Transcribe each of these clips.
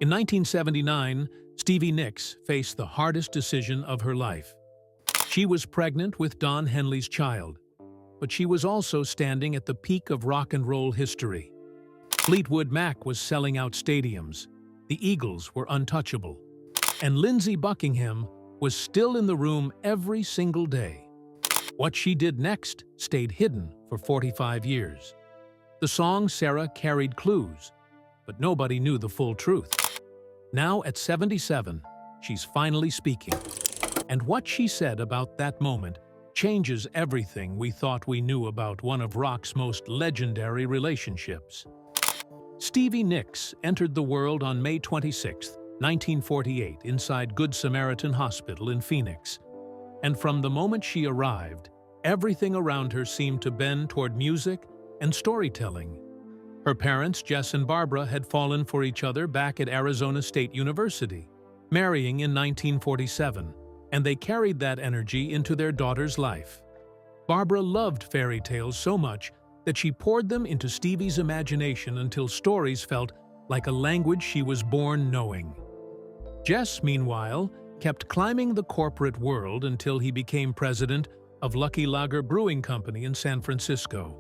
In 1979, Stevie Nicks faced the hardest decision of her life. She was pregnant with Don Henley's child, but she was also standing at the peak of rock and roll history. Fleetwood Mac was selling out stadiums, the Eagles were untouchable, and Lindsey Buckingham was still in the room every single day. What she did next stayed hidden for 45 years. The song Sara carried clues, but nobody knew the full truth. Now at 77, she's finally speaking. And what she said about that moment changes everything we thought we knew about one of rock's most legendary relationships. Stevie Nicks entered the world on May 26, 1948, inside Good Samaritan Hospital in Phoenix. And from the moment she arrived, everything around her seemed to bend toward music and storytelling. Her parents, Jess and Barbara, had fallen for each other back at Arizona State University, marrying in 1947, and they carried that energy into their daughter's life. Barbara loved fairy tales so much that she poured them into Stevie's imagination until stories felt like a language she was born knowing. Jess, meanwhile, kept climbing the corporate world until he became president of Lucky Lager Brewing Company in San Francisco,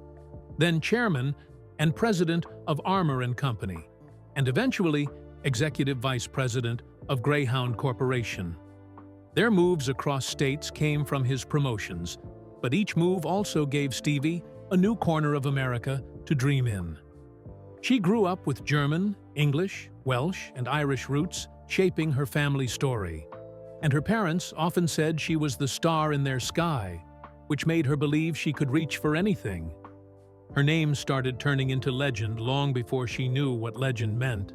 then chairman and president of Armour & Company, and eventually executive vice president of Greyhound Corporation. Their moves across states came from his promotions, but each move also gave Stevie a new corner of America to dream in. She grew up with German, English, Welsh, and Irish roots shaping her family story, and her parents often said she was the star in their sky, which made her believe she could reach for anything. Her name started turning into legend long before she knew what legend meant.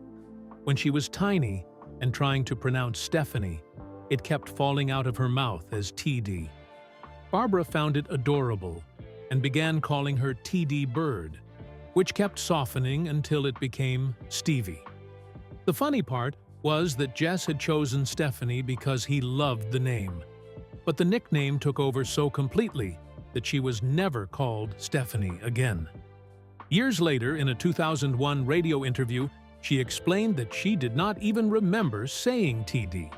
When she was tiny and trying to pronounce Stephanie, it kept falling out of her mouth as TD. Barbara found it adorable and began calling her TD Bird, which kept softening until it became Stevie. The funny part was that Jess had chosen Stephanie because he loved the name, but the nickname took over so completely that she was never called Stephanie again. Years later, in a 2001 radio interview, she explained that she did not even remember saying TD.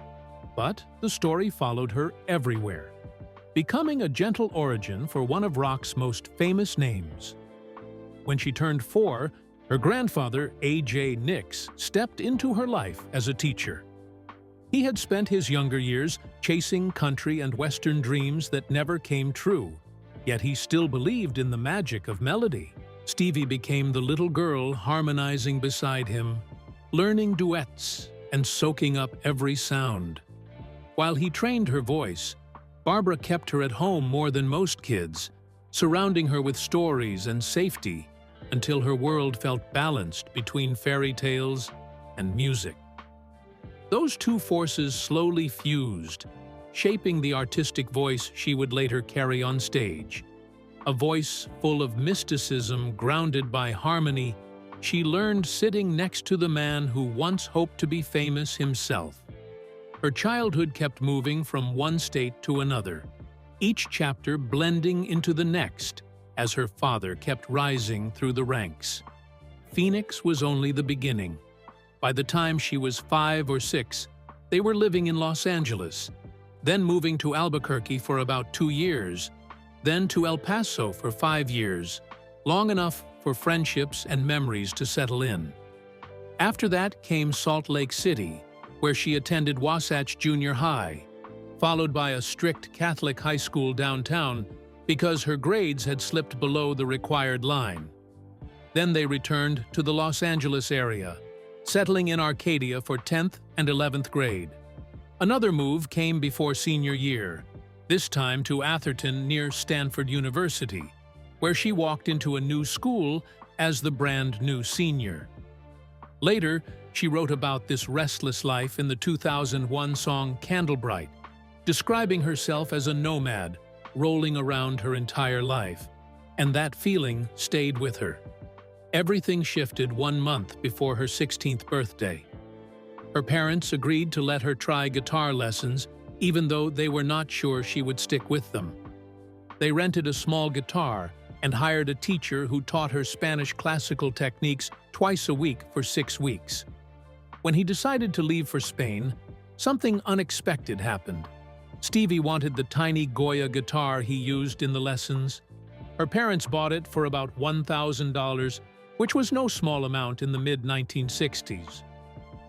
But the story followed her everywhere, becoming a gentle origin for one of rock's most famous names. When she turned 4, her grandfather, A.J. Nicks, stepped into her life as a teacher. He had spent his younger years chasing country and Western dreams that never came true, yet he still believed in the magic of melody. Stevie became the little girl harmonizing beside him, learning duets and soaking up every sound. While he trained her voice, Barbara kept her at home more than most kids, surrounding her with stories and safety until her world felt balanced between fairy tales and music. Those two forces slowly fused, shaping the artistic voice she would later carry on stage. A voice full of mysticism grounded by harmony, she learned sitting next to the man who once hoped to be famous himself. Her childhood kept moving from one state to another, each chapter blending into the next as her father kept rising through the ranks. Phoenix was only the beginning. By the time she was 5 or 6, they were living in Los Angeles, then moving to Albuquerque for about 2 years, then to El Paso for 5 years, long enough for friendships and memories to settle in. After that came Salt Lake City, where she attended Wasatch Junior High, followed by a strict Catholic high school downtown because her grades had slipped below the required line. Then they returned to the Los Angeles area, settling in Arcadia for 10th and 11th grade. Another move came before senior year, this time to Atherton near Stanford University, where she walked into a new school as the brand new senior. Later, she wrote about this restless life in the 2001 song Candlebright, describing herself as a nomad, rolling around her entire life, and that feeling stayed with her. Everything shifted 1 month before her 16th birthday. Her parents agreed to let her try guitar lessons, even though they were not sure she would stick with them. They rented a small guitar and hired a teacher who taught her Spanish classical techniques twice a week for 6 weeks. When he decided to leave for Spain, something unexpected happened. Stevie wanted the tiny Goya guitar he used in the lessons. Her parents bought it for about $1,000, which was no small amount in the mid-1960s.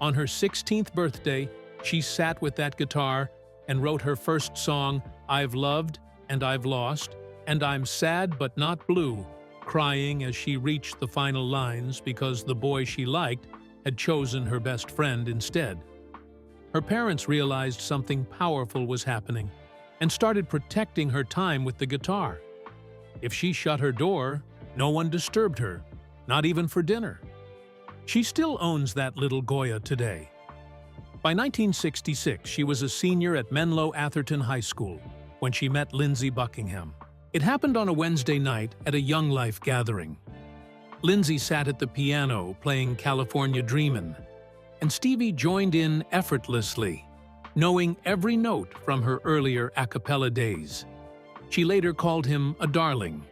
On her 16th birthday, she sat with that guitar and wrote her first song, "I've Loved and I've Lost, and I'm Sad but Not Blue," crying as she reached the final lines because the boy she liked had chosen her best friend instead. Her parents realized something powerful was happening and started protecting her time with the guitar. If she shut her door, no one disturbed her, not even for dinner. She still owns that little Goya today. By 1966, she was a senior at Menlo Atherton High School when she met Lindsey Buckingham. It happened on a Wednesday night at a Young Life gathering. Lindsay sat at the piano playing California Dreamin', and Stevie joined in effortlessly, knowing every note from her earlier a cappella days. She later called him a darling,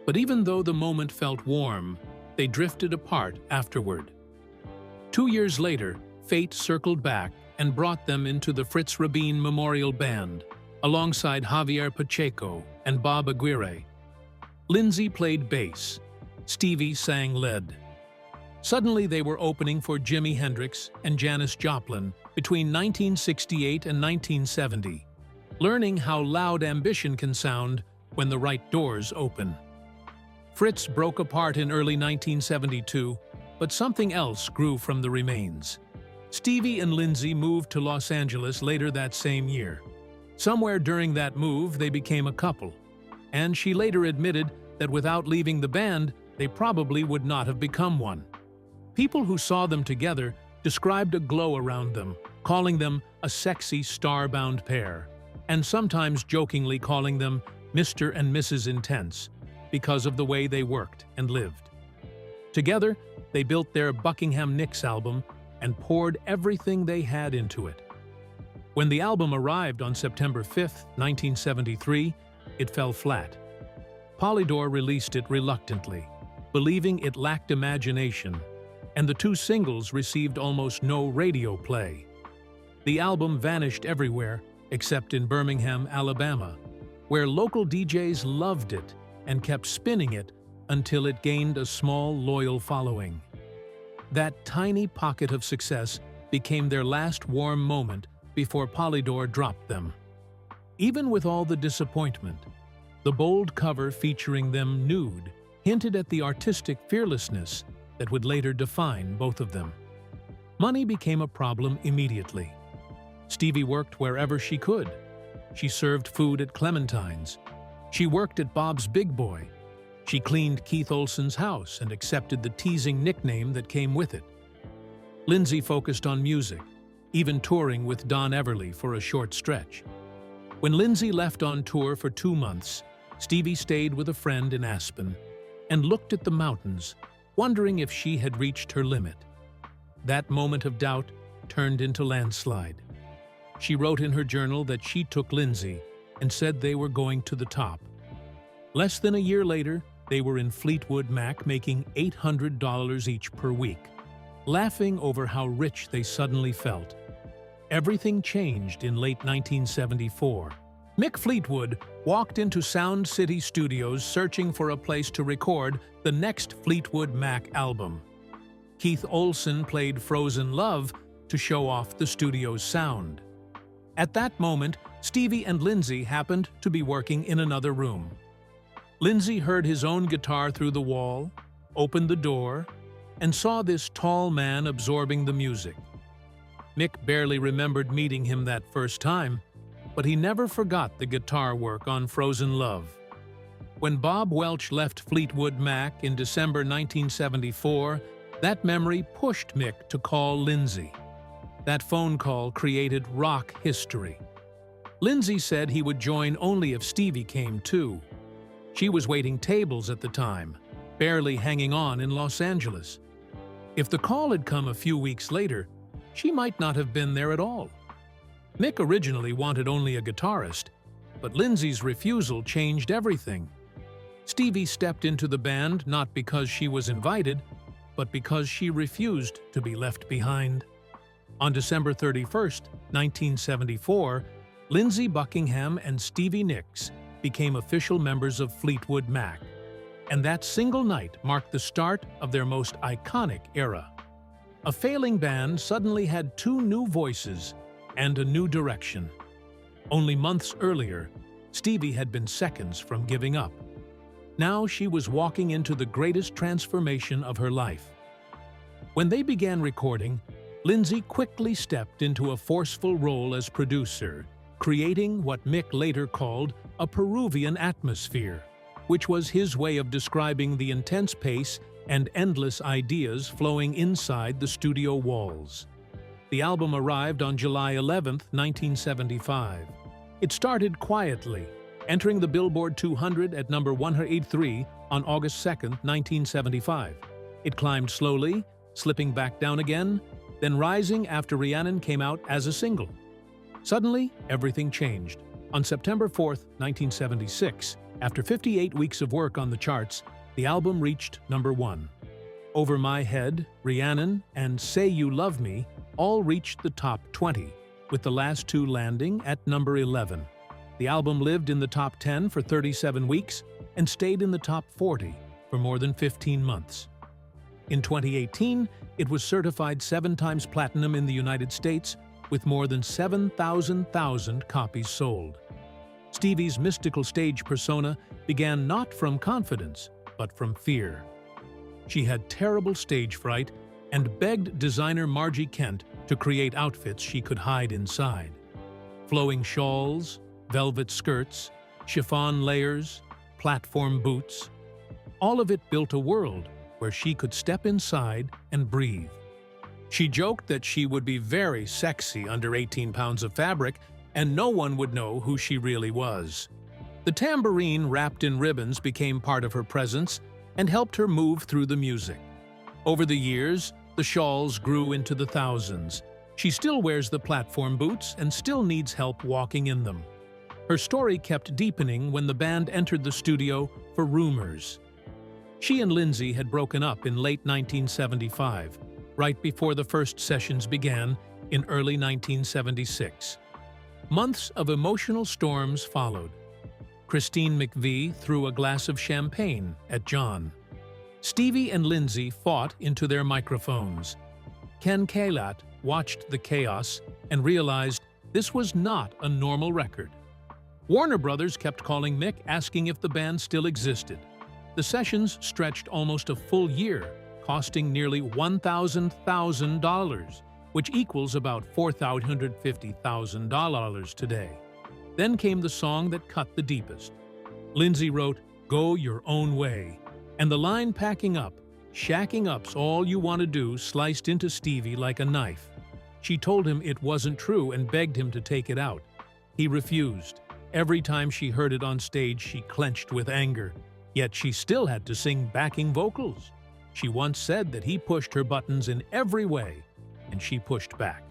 but even though the moment felt warm, they drifted apart afterward. 2 years later, fate circled back and brought them into the Fritz Rabin Memorial Band, alongside Javier Pacheco and Bob Aguirre. Lindsay played bass, Stevie sang lead. Suddenly they were opening for Jimi Hendrix and Janis Joplin between 1968 and 1970, learning how loud ambition can sound when the right doors open. Fritz broke apart in early 1972, but something else grew from the remains. Stevie and Lindsay moved to Los Angeles later that same year. Somewhere during that move, they became a couple, and she later admitted that without leaving the band, they probably would not have become one. People who saw them together described a glow around them, calling them a sexy star-bound pair, and sometimes jokingly calling them Mr. and Mrs. Intense because of the way they worked and lived. Together, they built their Buckingham Nicks album and poured everything they had into it. When the album arrived on September 5, 1973, it fell flat. Polydor released it reluctantly, believing it lacked imagination, and the two singles received almost no radio play. The album vanished everywhere except in Birmingham, Alabama, where local DJs loved it and kept spinning it until it gained a small, loyal following. That tiny pocket of success became their last warm moment before Polydor dropped them. Even with all the disappointment, the bold cover featuring them nude hinted at the artistic fearlessness that would later define both of them. Money became a problem immediately. Stevie worked wherever she could. She served food at Clementine's. She worked at Bob's Big Boy. She cleaned Keith Olsen's house and accepted the teasing nickname that came with it. Lindsay focused on music, even touring with Don Everly for a short stretch. When Lindsay left on tour for 2 months, Stevie stayed with a friend in Aspen and looked at the mountains, wondering if she had reached her limit. That moment of doubt turned into landslide. She wrote in her journal that she took Lindsay and said they were going to the top. Less than a year later, they were in Fleetwood Mac making $800 each per week, laughing over how rich they suddenly felt. Everything changed in late 1974. Mick Fleetwood walked into Sound City Studios searching for a place to record the next Fleetwood Mac album. Keith Olsen played Frozen Love to show off the studio's sound. At that moment, Stevie and Lindsay happened to be working in another room. Lindsay heard his own guitar through the wall, opened the door, and saw this tall man absorbing the music. Mick barely remembered meeting him that first time, but he never forgot the guitar work on Frozen Love. When Bob Welch left Fleetwood Mac in December 1974, that memory pushed Mick to call Lindsay. That phone call created rock history. Lindsay said he would join only if Stevie came too. She was waiting tables at the time, barely hanging on in Los Angeles. If the call had come a few weeks later, she might not have been there at all. Mick originally wanted only a guitarist, but Lindsay's refusal changed everything. Stevie stepped into the band not because she was invited, but because she refused to be left behind. On December 31st, 1974, Lindsey Buckingham and Stevie Nicks became official members of Fleetwood Mac, and that single night marked the start of their most iconic era. A failing band suddenly had two new voices and a new direction. Only months earlier, Stevie had been seconds from giving up. Now she was walking into the greatest transformation of her life. When they began recording, Lindsay quickly stepped into a forceful role as producer, creating what Mick later called a Peruvian atmosphere, which was his way of describing the intense pace and endless ideas flowing inside the studio walls. The album arrived on July 11, 1975. It started quietly, entering the Billboard 200 at number 183 on August 2, 1975. It climbed slowly, slipping back down again, then rising after Rehab came out as a single. Suddenly, everything changed. On September 4, 1976, after 58 weeks of work on the charts, the album reached number 1. Over My Head, Rehab, and Say You Love Me all reached the top 20, with the last two landing at number 11. The album lived in the top 10 for 37 weeks and stayed in the top 40 for more than 15 months. In 2018, it was certified 7 times platinum in the United States, with more than 7,000 copies sold. Stevie's mystical stage persona began not from confidence, but from fear. She had terrible stage fright and begged designer Margie Kent to create outfits she could hide inside. Flowing shawls, velvet skirts, chiffon layers, platform boots. All of it built a world where she could step inside and breathe. She joked that she would be very sexy under 18 pounds of fabric, and no one would know who she really was. The tambourine wrapped in ribbons became part of her presence and helped her move through the music. Over the years, the shawls grew into the thousands. She still wears the platform boots and still needs help walking in them. Her story kept deepening when the band entered the studio for Rumors. She and Lindsay had broken up in late 1975, right before the first sessions began in early 1976. Months of emotional storms followed. Christine McVie threw a glass of champagne at John. Stevie and Lindsay fought into their microphones. Ken Kaylat watched the chaos and realized this was not a normal record. Warner Brothers kept calling Mick asking if the band still existed. The sessions stretched almost a full year, costing nearly $1,000, which equals about $450,000 today. Then came the song that cut the deepest. Lindsay wrote, "Go Your Own Way," and the line "Packing up, shacking up's all you want to do" sliced into Stevie like a knife. She told him it wasn't true and begged him to take it out. He refused. Every time she heard it on stage, she clenched with anger. Yet she still had to sing backing vocals. She once said that he pushed her buttons in every way, and she pushed back.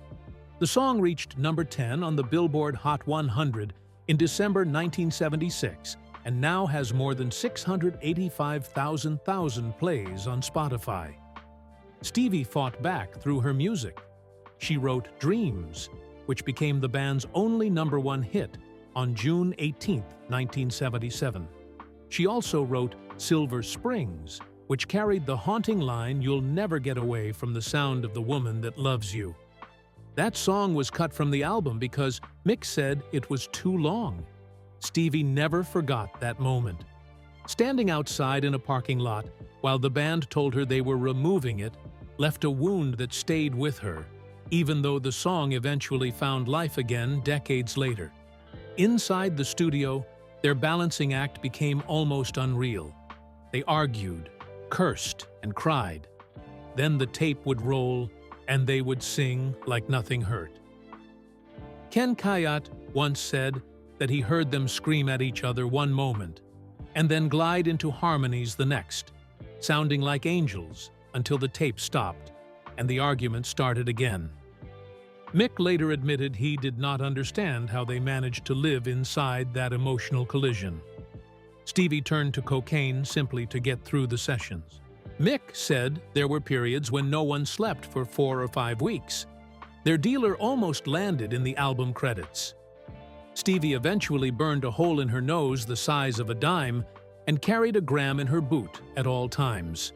The song reached number 10 on the Billboard Hot 100 in December 1976, and now has more than 685,000 plays on Spotify. Stevie fought back through her music. She wrote Dreams, which became the band's only number 1 hit on June 18, 1977. She also wrote Silver Springs, which carried the haunting line, "You'll never get away from the sound of the woman that loves you." That song was cut from the album because Mick said it was too long. Stevie never forgot that moment. Standing outside in a parking lot while the band told her they were removing it left a wound that stayed with her, even though the song eventually found life again decades later. Inside the studio, their balancing act became almost unreal. They argued, cursed, and cried. Then the tape would roll, and they would sing like nothing hurt. Ken Kayat once said that he heard them scream at each other one moment, and then glide into harmonies the next, sounding like angels until the tape stopped, and the argument started again. Mick later admitted he did not understand how they managed to live inside that emotional collision. Stevie turned to cocaine simply to get through the sessions. Mick said there were periods when no one slept for 4 or 5 weeks. Their dealer almost landed in the album credits. Stevie eventually burned a hole in her nose the size of a dime and carried a gram in her boot at all times.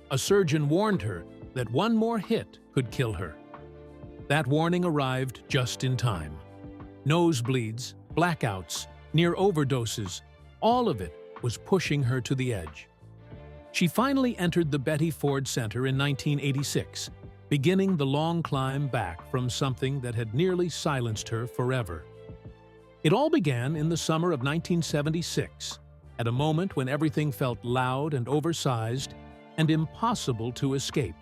A surgeon warned her that one more hit could kill her. That warning arrived just in time. Nosebleeds, blackouts, near overdoses, all of it was pushing her to the edge. She finally entered the Betty Ford Center in 1986, beginning the long climb back from something that had nearly silenced her forever. It all began in the summer of 1976, at a moment when everything felt loud and oversized and impossible to escape.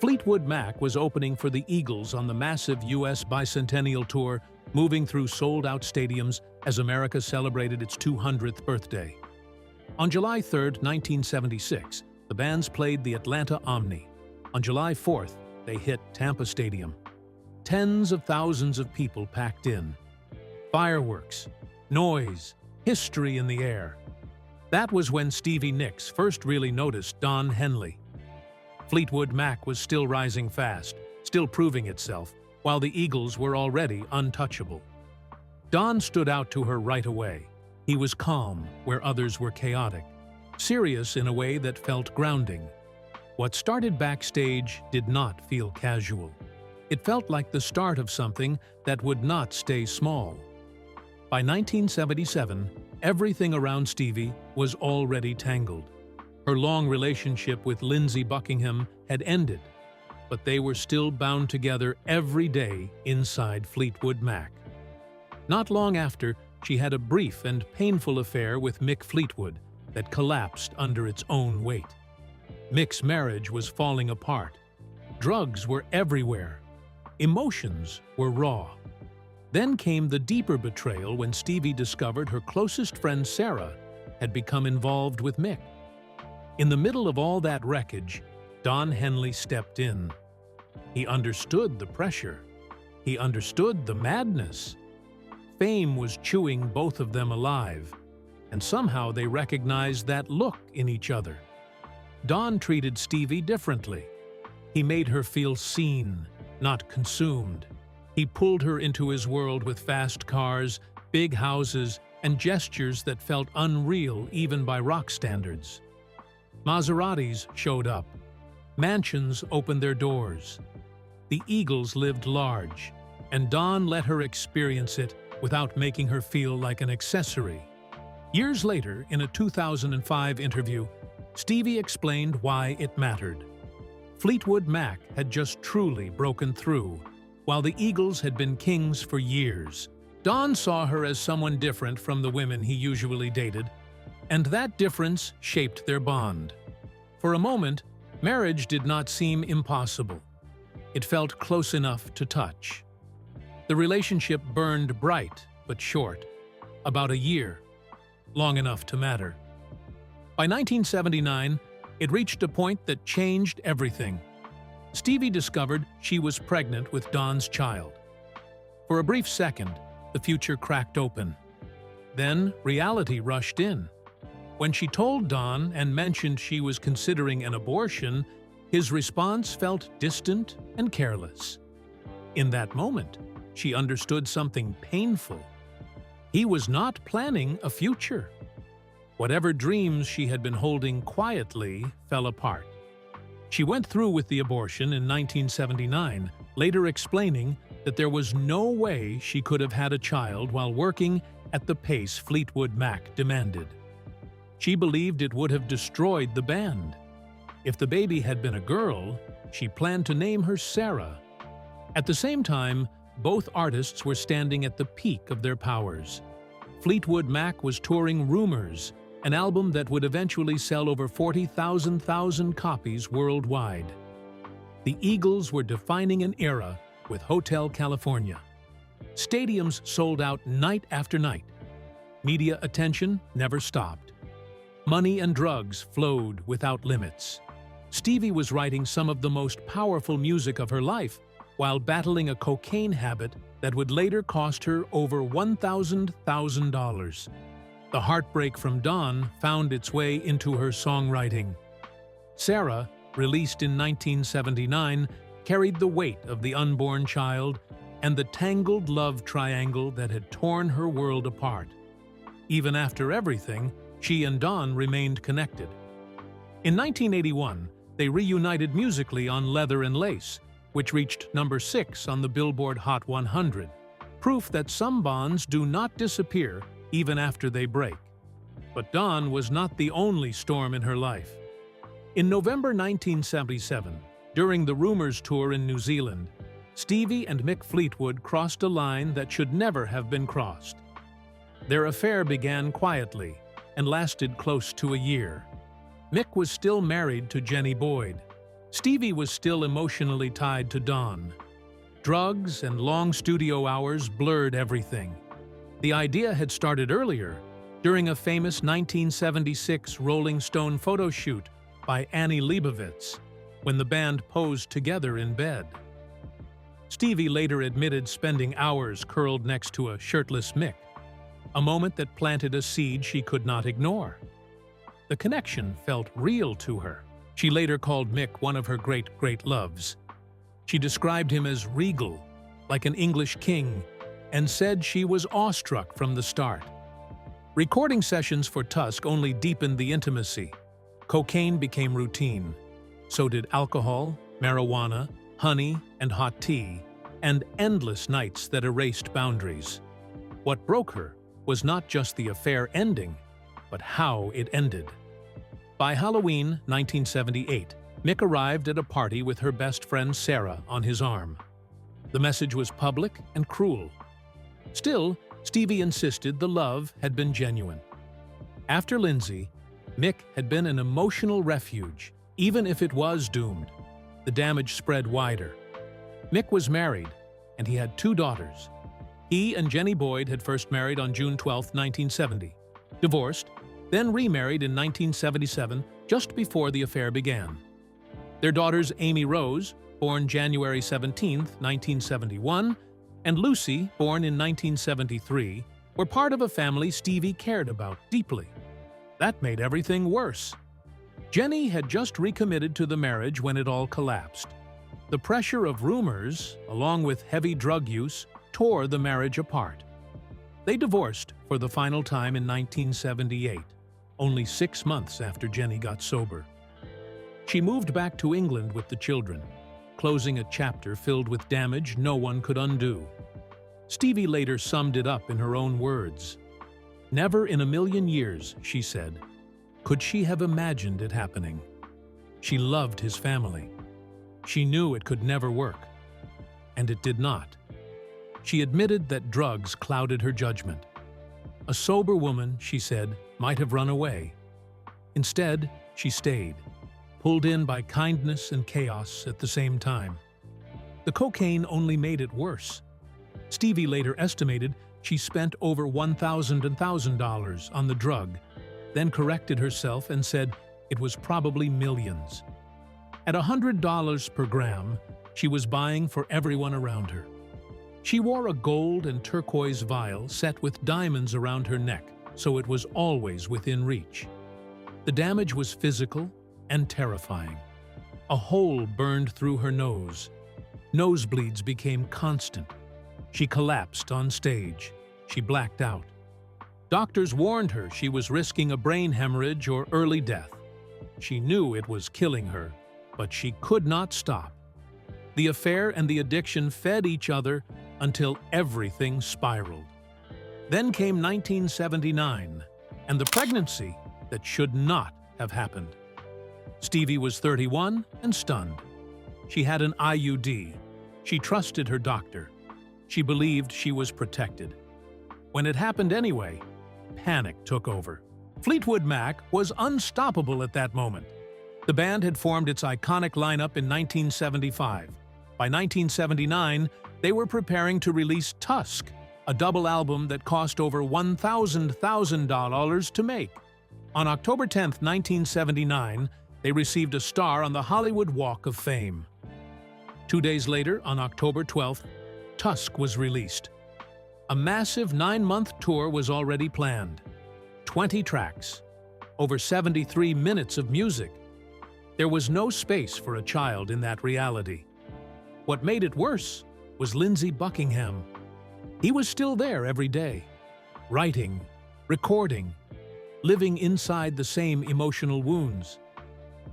Fleetwood Mac was opening for the Eagles on the massive U.S. bicentennial tour, moving through sold-out stadiums as America celebrated its 200th birthday. On July 3, 1976, the bands played the Atlanta Omni. On July 4th, they hit Tampa Stadium. Tens of thousands of people packed in. Fireworks, noise, history in the air. That was when Stevie Nicks first really noticed Don Henley. Fleetwood Mac was still rising fast, still proving itself, while the Eagles were already untouchable. Don stood out to her right away. He was calm where others were chaotic, serious in a way that felt grounding. What started backstage did not feel casual. It felt like the start of something that would not stay small. By 1977, everything around Stevie was already tangled. Her long relationship with Lindsey Buckingham had ended, but they were still bound together every day inside Fleetwood Mac. Not long after, she had a brief and painful affair with Mick Fleetwood that collapsed under its own weight. Mick's marriage was falling apart. Drugs were everywhere. Emotions were raw. Then came the deeper betrayal when Stevie discovered her closest friend Sara had become involved with Mick. In the middle of all that wreckage, Don Henley stepped in. He understood the pressure. He understood the madness. Fame was chewing both of them alive, and somehow they recognized that look in each other. Don treated Stevie differently. He made her feel seen, not consumed. He pulled her into his world with fast cars, big houses, and gestures that felt unreal even by rock standards. Maseratis showed up. Mansions opened their doors. The Eagles lived large, and Don let her experience it without making her feel like an accessory. Years later, in a 2005 interview, Stevie explained why it mattered. Fleetwood Mac had just truly broken through, while the Eagles had been kings for years. Don saw her as someone different from the women he usually dated, and that difference shaped their bond. For a moment, marriage did not seem impossible. It felt close enough to touch. The relationship burned bright but short, about a year, long enough to matter. By 1979, it reached a point that changed everything. Stevie discovered she was pregnant with Don's child. For a brief second, the future cracked open. Then reality rushed in. When she told Don and mentioned she was considering an abortion, his response felt distant and careless. In that moment, she understood something painful. He was not planning a future. Whatever dreams she had been holding quietly fell apart. She went through with the abortion in 1979, later explaining that there was no way she could have had a child while working at the pace Fleetwood Mac demanded. She believed it would have destroyed the band. If the baby had been a girl, she planned to name her Sara. At the same time, both artists were standing at the peak of their powers. Fleetwood Mac was touring Rumors, an album that would eventually sell over 40,000 copies worldwide. The Eagles were defining an era with Hotel California. Stadiums sold out night after night. Media attention never stopped. Money and drugs flowed without limits. Stevie was writing some of the most powerful music of her life while battling a cocaine habit that would later cost her over $1,000. The heartbreak from Don found its way into her songwriting. Sara, released in 1979, carried the weight of the unborn child and the tangled love triangle that had torn her world apart. Even after everything, she and Don remained connected. In 1981, they reunited musically on Leather and Lace, which reached number 6 on the Billboard Hot 100, proof that some bonds do not disappear even after they break. But Don was not the only storm in her life. In November 1977, during the Rumours tour in New Zealand, Stevie and Mick Fleetwood crossed a line that should never have been crossed. Their affair began quietly and lasted close to a year. Mick was still married to Jenny Boyd. Stevie was still emotionally tied to Don. Drugs and long studio hours blurred everything. The idea had started earlier, during a famous 1976 Rolling Stone photo shoot by Annie Leibovitz, when the band posed together in bed. Stevie later admitted spending hours curled next to a shirtless Mick, a moment that planted a seed she could not ignore. The connection felt real to her. She later called Mick one of her great loves. She described him as regal, like an English king, and said she was awestruck from the start. Recording sessions for Tusk only deepened the intimacy. Cocaine became routine. So did alcohol, marijuana, honey, and hot tea, and endless nights that erased boundaries. What broke her was not just the affair ending, but how it ended. By Halloween 1978, Mick arrived at a party with her best friend Sara on his arm. The message was public and cruel. Still, Stevie insisted the love had been genuine. After Lindsay, Mick had been an emotional refuge, even if it was doomed. The damage spread wider. Mick was married, and he had 2 daughters. He and Jenny Boyd had first married on June 12, 1970, divorced, then remarried in 1977, just before the affair began. Their daughters Amy Rose, born January 17, 1971, and Lucy, born in 1973, were part of a family Stevie cared about deeply. That made everything worse. Jenny had just recommitted to the marriage when it all collapsed. The pressure of rumors, along with heavy drug use, tore the marriage apart. They divorced for the final time in 1978, only 6 months after Jenny got sober. She moved back to England with the children, closing a chapter filled with damage no one could undo. Stevie later summed it up in her own words. "Never in a million years," she said, "could she have imagined it happening." She loved his family. She knew it could never work. And it did not. She admitted that drugs clouded her judgment. A sober woman, she said, might have run away. Instead, she stayed, pulled in by kindness and chaos at the same time. The cocaine only made it worse. Stevie later estimated she spent over $1,000 on the drug, then corrected herself and said it was probably millions. At $100 per gram, she was buying for everyone around her. She wore a gold and turquoise vial set with diamonds around her neck, so it was always within reach. The damage was physical and terrifying. A hole burned through her nose. Nosebleeds became constant. She collapsed on stage. She blacked out. Doctors warned her she was risking a brain hemorrhage or early death. She knew it was killing her, but she could not stop. The affair and the addiction fed each other until everything spiraled. Then came 1979, and the pregnancy that should not have happened. Stevie was 31 and stunned. She had an IUD. She trusted her doctor. She believed she was protected. When it happened anyway, panic took over. Fleetwood Mac was unstoppable at that moment. The band had formed its iconic lineup in 1975. By 1979, they were preparing to release Tusk, a double album that cost over $1,000 to make. On October 10, 1979, they received a star on the Hollywood Walk of Fame. 2 days later, on October 12th, Tusk was released. A massive 9-month tour was already planned. 20 tracks, over 73 minutes of music. There was no space for a child in that reality. What made it worse was Lindsey Buckingham. He was still there every day, writing, recording, living inside the same emotional wounds.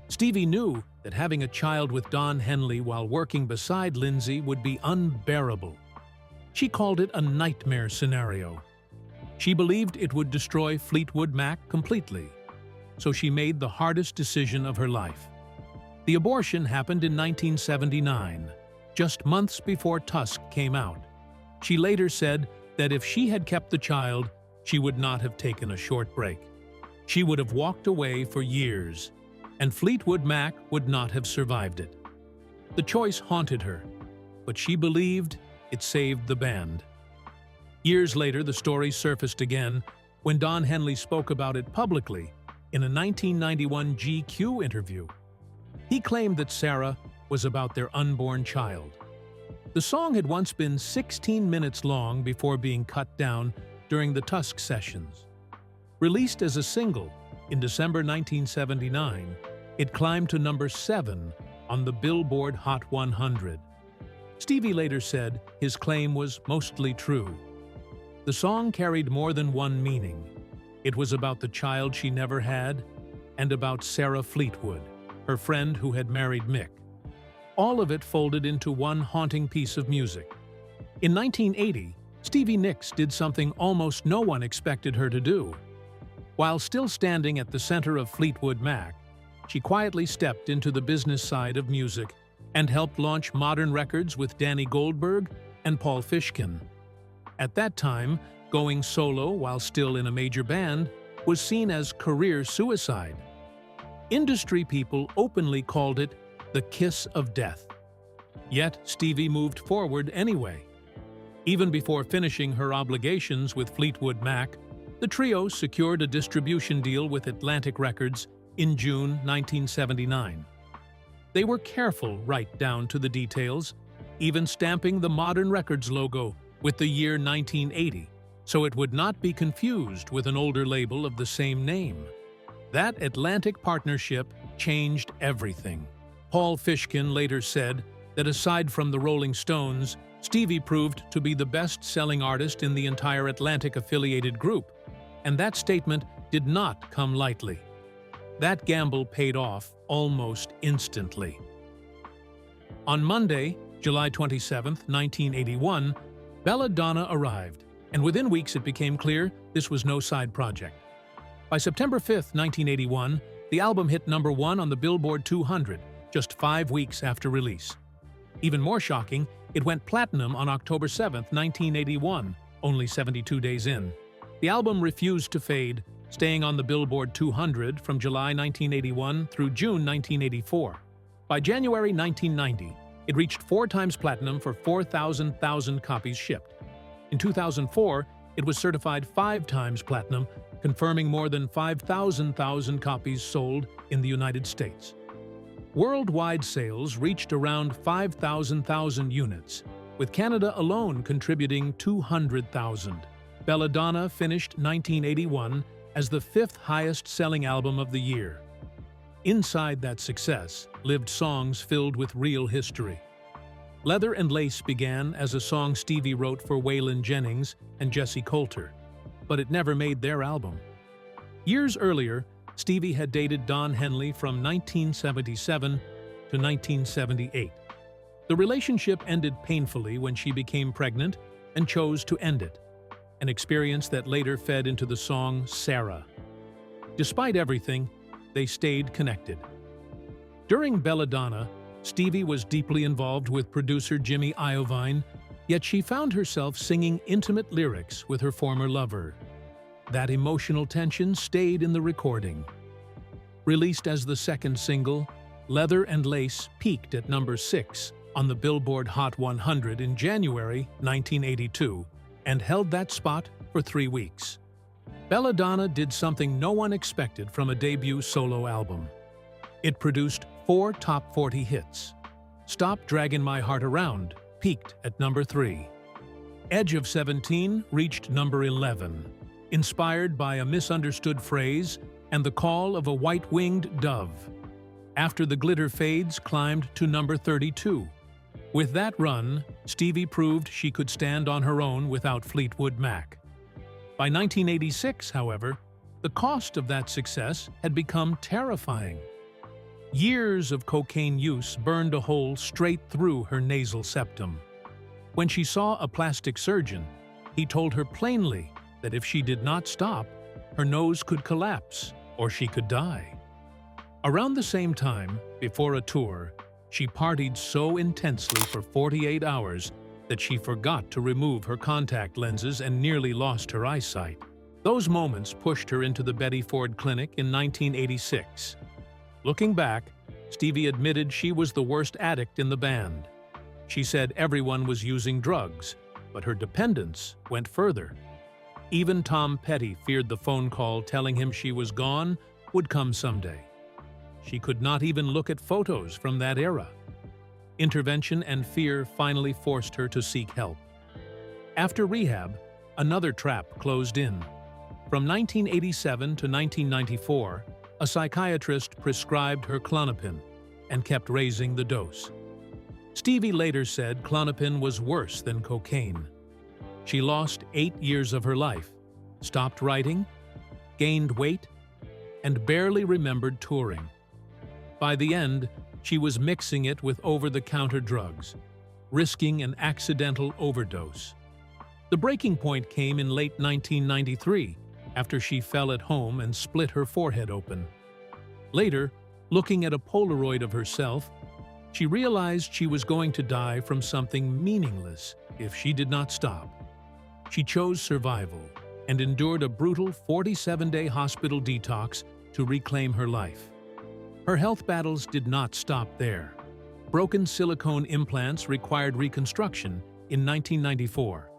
Stevie knew that having a child with Don Henley while working beside Lindsay would be unbearable. She called it a nightmare scenario. She believed it would destroy Fleetwood Mac completely, so she made the hardest decision of her life. The abortion happened in 1979, just months before Tusk came out. She later said that if she had kept the child, she would not have taken a short break. She would have walked away for years, and Fleetwood Mac would not have survived it. The choice haunted her, but she believed it saved the band. Years later, the story surfaced again when Don Henley spoke about it publicly in a 1991 GQ interview. He claimed that Sara was about their unborn child. The song had once been 16 minutes long before being cut down during the Tusk sessions. Released as a single in December 1979, it climbed to number 7 on the Billboard Hot 100. Stevie later said his claim was mostly true. The song carried more than one meaning. It was about the child she never had and about Sara Fleetwood, her friend who had married Mick. All of it folded into one haunting piece of music. In 1980, Stevie Nicks did something almost no one expected her to do. While still standing at the center of Fleetwood Mac, she quietly stepped into the business side of music and helped launch Modern Records with Danny Goldberg and Paul Fishkin. At that time, going solo while still in a major band was seen as career suicide. Industry people openly called it the kiss of death. Yet Stevie moved forward anyway. Even before finishing her obligations with Fleetwood Mac, the trio secured a distribution deal with Atlantic Records in June 1979. They were careful right down to the details, even stamping the Modern Records logo with the year 1980, so it would not be confused with an older label of the same name. That Atlantic partnership changed everything. Paul Fishkin later said that aside from the Rolling Stones, Stevie proved to be the best-selling artist in the entire Atlantic-affiliated group, and that statement did not come lightly. That gamble paid off almost instantly. On Monday, July 27, 1981, Belladonna arrived, and within weeks it became clear this was no side project. By September 5, 1981, the album hit number 1 on the Billboard 200, just 5 weeks after release. Even more shocking, it went platinum on October 7, 1981, only 72 days in. The album refused to fade, staying on the Billboard 200 from July 1981 through June 1984. By January 1990, it reached 4 times platinum for 4,000 copies shipped. In 2004, it was certified 5 times platinum, confirming more than 5,000 copies sold in the United States. Worldwide sales reached around 5,000 units, with Canada alone contributing 200,000. Belladonna finished 1981 as the 5th highest-selling album of the year. Inside that success lived songs filled with real history. Leather and Lace began as a song Stevie wrote for Waylon Jennings and Jesse Coulter, but it never made their album. Years earlier, Stevie had dated Don Henley from 1977 to 1978. The relationship ended painfully when she became pregnant and chose to end it, an experience that later fed into the song Sara. Despite everything, they stayed connected. During Belladonna, Stevie was deeply involved with producer Jimmy Iovine, yet she found herself singing intimate lyrics with her former lover. That emotional tension stayed in the recording. Released as the second single, Leather and Lace peaked at number 6 on the Billboard Hot 100 in January 1982 and held that spot for 3 weeks. Belladonna did something no one expected from a debut solo album. It produced 4 top 40 hits. Stop Draggin' My Heart Around peaked at number 3. Edge of 17 reached number 11, inspired by a misunderstood phrase and the call of a white-winged dove. After the Glitter Fades climbed to number 32. With that run, Stevie proved she could stand on her own without Fleetwood Mac. By 1986, however, the cost of that success had become terrifying. Years of cocaine use burned a hole straight through her nasal septum. When she saw a plastic surgeon, he told her plainly that if she did not stop, her nose could collapse or she could die. Around the same time, before a tour, she partied so intensely for 48 hours that she forgot to remove her contact lenses and nearly lost her eyesight. Those moments pushed her into the Betty Ford Clinic in 1986. Looking back, Stevie admitted she was the worst addict in the band. She said everyone was using drugs, but her dependence went further. Even Tom Petty feared the phone call telling him she was gone would come someday. She could not even look at photos from that era. Intervention and fear finally forced her to seek help. After rehab, another trap closed in. From 1987 to 1994, a psychiatrist prescribed her Klonopin and kept raising the dose. Stevie later said Klonopin was worse than cocaine. She lost 8 years of her life, stopped writing, gained weight, and barely remembered touring. By the end, she was mixing it with over-the-counter drugs, risking an accidental overdose. The breaking point came in late 1993, after she fell at home and split her forehead open. Later, looking at a Polaroid of herself, she realized she was going to die from something meaningless if she did not stop. She chose survival and endured a brutal 47-day hospital detox to reclaim her life. Her health battles did not stop there. Broken silicone implants required reconstruction in 1994.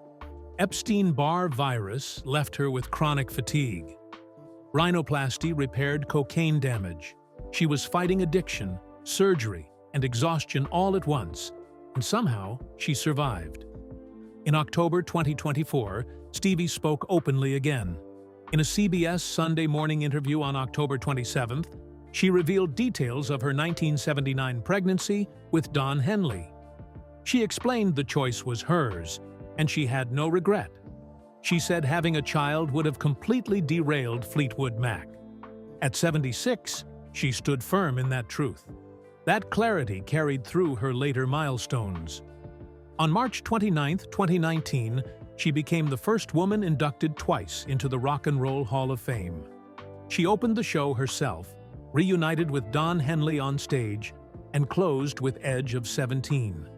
Epstein-Barr virus left her with chronic fatigue. Rhinoplasty repaired cocaine damage. She was fighting addiction, surgery, and exhaustion all at once, and somehow she survived. In October 2024, Stevie spoke openly again. In a CBS Sunday morning interview on October 27th, she revealed details of her 1979 pregnancy with Don Henley. She explained the choice was hers, and she had no regret. She said having a child would have completely derailed Fleetwood Mac. At 76, she stood firm in that truth. That clarity carried through her later milestones. On March 29, 2019, she became the first woman inducted twice into the Rock and Roll Hall of Fame. She opened the show herself, reunited with Don Henley on stage, and closed with Edge of 17.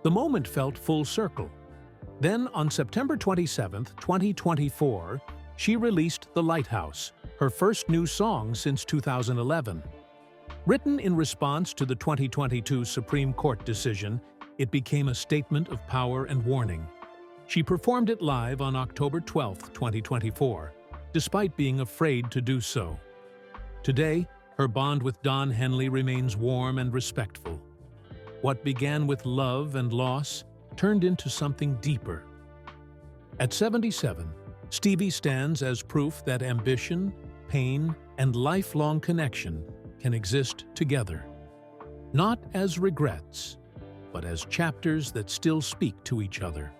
The moment felt full circle. Then, on September 27, 2024, she released The Lighthouse, her first new song since 2011. Written in response to the 2022 Supreme Court decision, it became a statement of power and warning. She performed it live on October 12, 2024, despite being afraid to do so. Today, her bond with Don Henley remains warm and respectful. What began with love and loss turned into something deeper. At 77, Stevie stands as proof that ambition, pain, and lifelong connection can exist together. Not as regrets, but as chapters that still speak to each other.